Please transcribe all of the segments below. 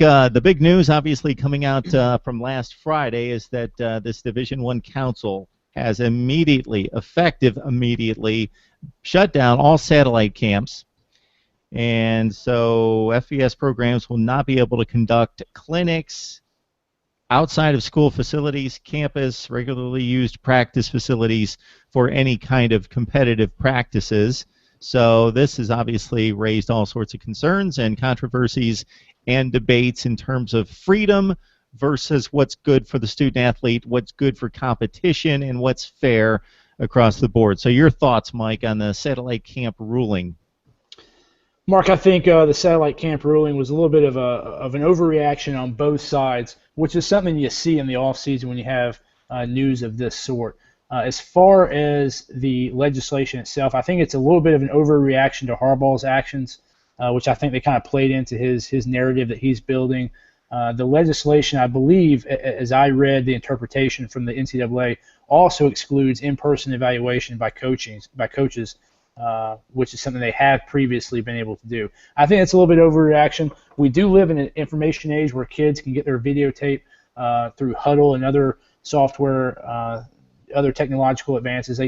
the big news, obviously, coming out from last Friday is that this Division I Council has effective immediately, shut down all satellite camps. And so FBS programs will not be able to conduct clinics outside of school facilities, campus, regularly used practice facilities for any kind of competitive practices. So this has obviously raised all sorts of concerns and controversies and debates in terms of freedom versus what's good for the student athlete, what's good for competition, and what's fair across the board. So your thoughts, Mike, on the satellite camp ruling? Mark, I think the satellite camp ruling was a little bit of an overreaction on both sides, which is something you see in the offseason when you have news of this sort. As far as the legislation itself, I think it's a little bit of an overreaction to Harbaugh's actions, which I think they kind of played into his narrative that he's building. The legislation, I believe, as I read the interpretation from the NCAA, also excludes in-person evaluation by coaches, which is something they have previously been able to do. I think it's a little bit overreaction. We do live in an information age where kids can get their videotape through Huddle and other software, other technological advances.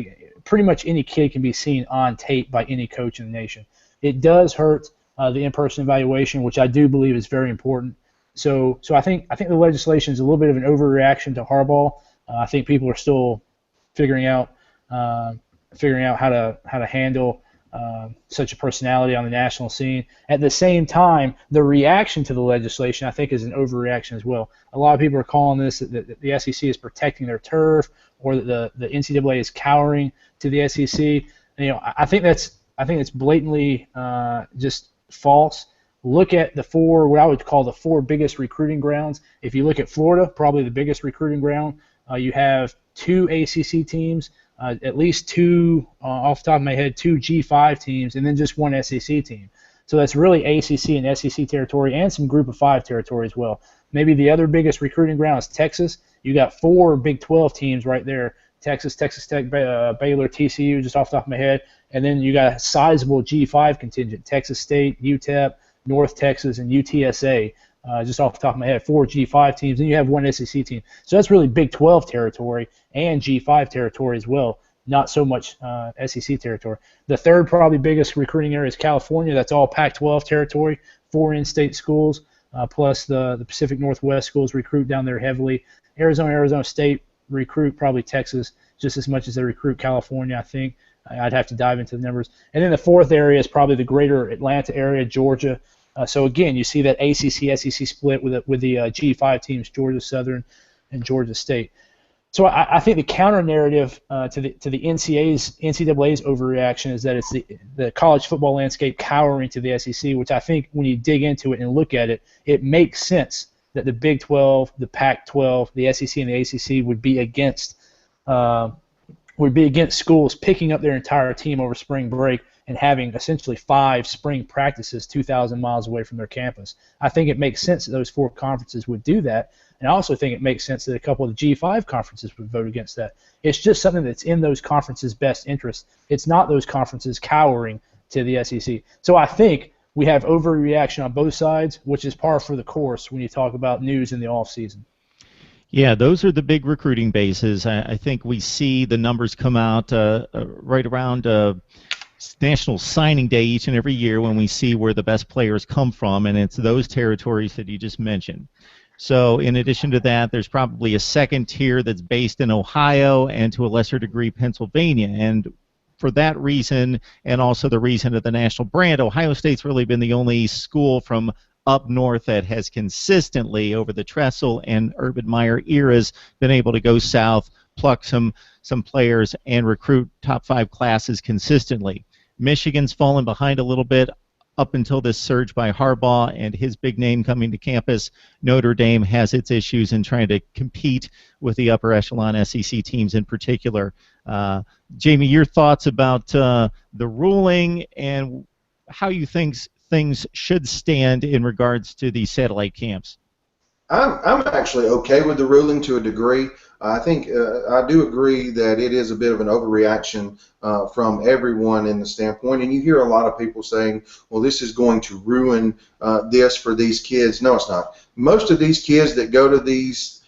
Pretty much any kid can be seen on tape by any coach in the nation. It does hurt the in-person evaluation, which I do believe is very important. So I think the legislation is a little bit of an overreaction to Harbaugh. I think people are still figuring out how to handle such a personality on the national scene. At the same time, the reaction to the legislation, I think, is an overreaction as well. A lot of people are calling this that the SEC is protecting their turf, or that the NCAA is cowering to the SEC. I think that's blatantly just false. Look at what I would call the four biggest recruiting grounds. If you look at Florida, probably the biggest recruiting ground. You have two ACC teams. At least two, off the top of my head, two G5 teams, and then just one SEC team. So that's really ACC and SEC territory and some Group of 5 territory as well. Maybe the other biggest recruiting ground is Texas. You got four Big 12 teams right there: Texas, Texas Tech, Baylor, TCU, just off the top of my head. And then you got a sizable G5 contingent: Texas State, UTEP, North Texas, and UTSA. Just off the top of my head, four G5 teams, and you have one SEC team. So that's really Big 12 territory and G5 territory as well, not so much SEC territory. The third probably biggest recruiting area is California. That's all Pac-12 territory, four in-state schools, plus the Pacific Northwest schools recruit down there heavily. Arizona State recruit probably Texas just as much as they recruit California, I think. I'd have to dive into the numbers. And then the fourth area is probably the greater Atlanta area, Georgia. So again, you see that ACC-SEC split with the G5 teams, Georgia Southern and Georgia State. So I think the counter narrative to the NCAA's overreaction is that it's the college football landscape cowering to the SEC, which I think when you dig into it and look at it, it makes sense that the Big 12, the Pac-12, the SEC, and the ACC would be against schools picking up their entire team over spring break and having essentially 5 spring practices 2,000 miles away from their campus. I think it makes sense that those 4 conferences would do that, and I also think it makes sense that a couple of the G5 conferences would vote against that. It's just something that's in those conferences' best interest. It's not those conferences cowering to the SEC. So I think we have overreaction on both sides, which is par for the course when you talk about news in the offseason. Yeah, those are the big recruiting bases. I think we see the numbers come out right around National Signing Day each and every year when we see where the best players come from, and it's those territories that you just mentioned. So in addition to that, there's probably a second tier that's based in Ohio and to a lesser degree Pennsylvania. And for that reason, and also the reason of the national brand, Ohio State's really been the only school from up north that has consistently, over the Tressel and Urban Meyer eras, been able to go south, pluck some players, and recruit top 5 classes consistently. Michigan's fallen behind a little bit up until this surge by Harbaugh and his big name coming to campus. Notre Dame has its issues in trying to compete with the upper echelon SEC teams in particular. Jamie, your thoughts about the ruling and how you think things should stand in regards to these satellite camps? I'm actually okay with the ruling to a degree. I think I do agree that it is a bit of an overreaction from everyone in the standpoint, and you hear a lot of people saying, "Well, this is going to ruin this for these kids." No, it's not. Most of these kids that go to these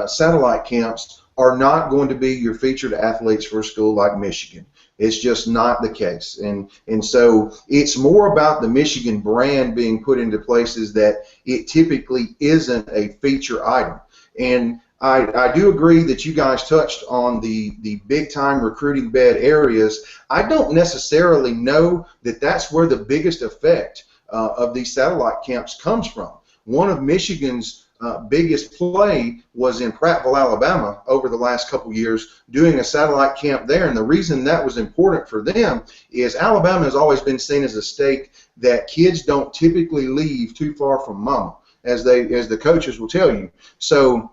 satellite camps are not going to be your featured athletes for a school like Michigan. It's just not the case. And so it's more about the Michigan brand being put into places that it typically isn't a feature item. And I do agree that you guys touched on the big-time recruiting bed areas. I don't necessarily know that that's where the biggest effect of these satellite camps comes from. One of Michigan's biggest play was in Prattville, Alabama over the last couple years doing a satellite camp there. And the reason that was important for them is Alabama has always been seen as a state that kids don't typically leave too far from mama, as the coaches will tell you. So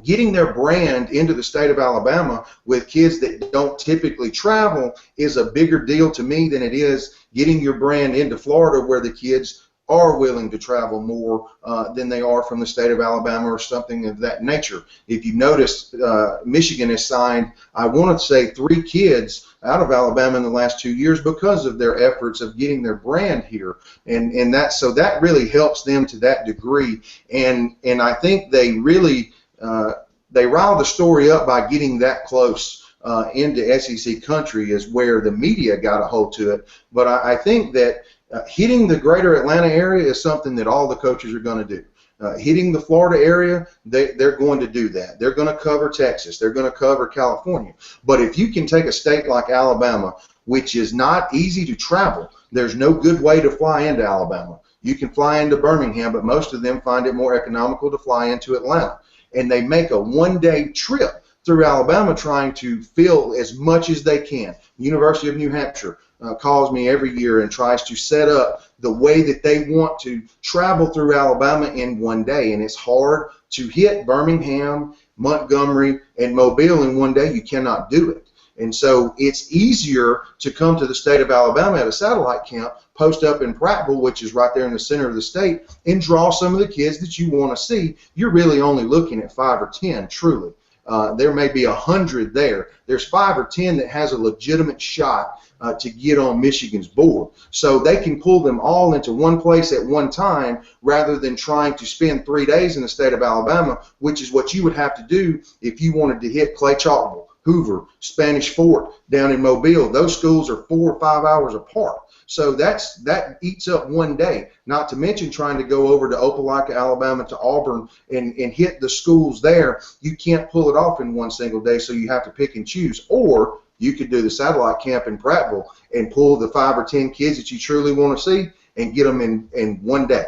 getting their brand into the state of Alabama with kids that don't typically travel is a bigger deal to me than it is getting your brand into Florida, where the kids are willing to travel more than they are from the state of Alabama or something of that nature. If you notice, Michigan has signed, I want to say, 3 kids out of Alabama in the last 2 years because of their efforts of getting their brand here, and that really helps them to that degree. And I think they really they riled the story up by getting that close into SEC country, is where the media got a hold to it. But I think that hitting the greater Atlanta area is something that all the coaches are going to do. Hitting the Florida area, they're going to do that. They're going to cover Texas. They're going to cover California. But if you can take a state like Alabama, which is not easy to travel, there's no good way to fly into Alabama. You can fly into Birmingham, but most of them find it more economical to fly into Atlanta. And they make a one-day trip through Alabama trying to fill as much as they can. University of New Hampshire calls me every year and tries to set up the way that they want to travel through Alabama in one day. And it's hard to hit Birmingham, Montgomery, and Mobile in one day. You cannot do it. And so it's easier to come to the state of Alabama at a satellite camp, post up in Prattville, which is right there in the center of the state, and draw some of the kids that you want to see. You're really only looking at 5 or 10, truly. There may be 100 there. There's 5 or 10 that has a legitimate shot to get on Michigan's board. So they can pull them all into one place at one time rather than trying to spend 3 days in the state of Alabama, which is what you would have to do if you wanted to hit Clay Chalkville, Hoover, Spanish Fort down in Mobile. Those schools are 4 or 5 hours apart. So that eats up one day, not to mention trying to go over to Opelika, Alabama, to Auburn and hit the schools there. You can't pull it off in one single day, so you have to pick and choose. Or you could do the satellite camp in Prattville and pull the 5 or 10 kids that you truly want to see and get them in one day.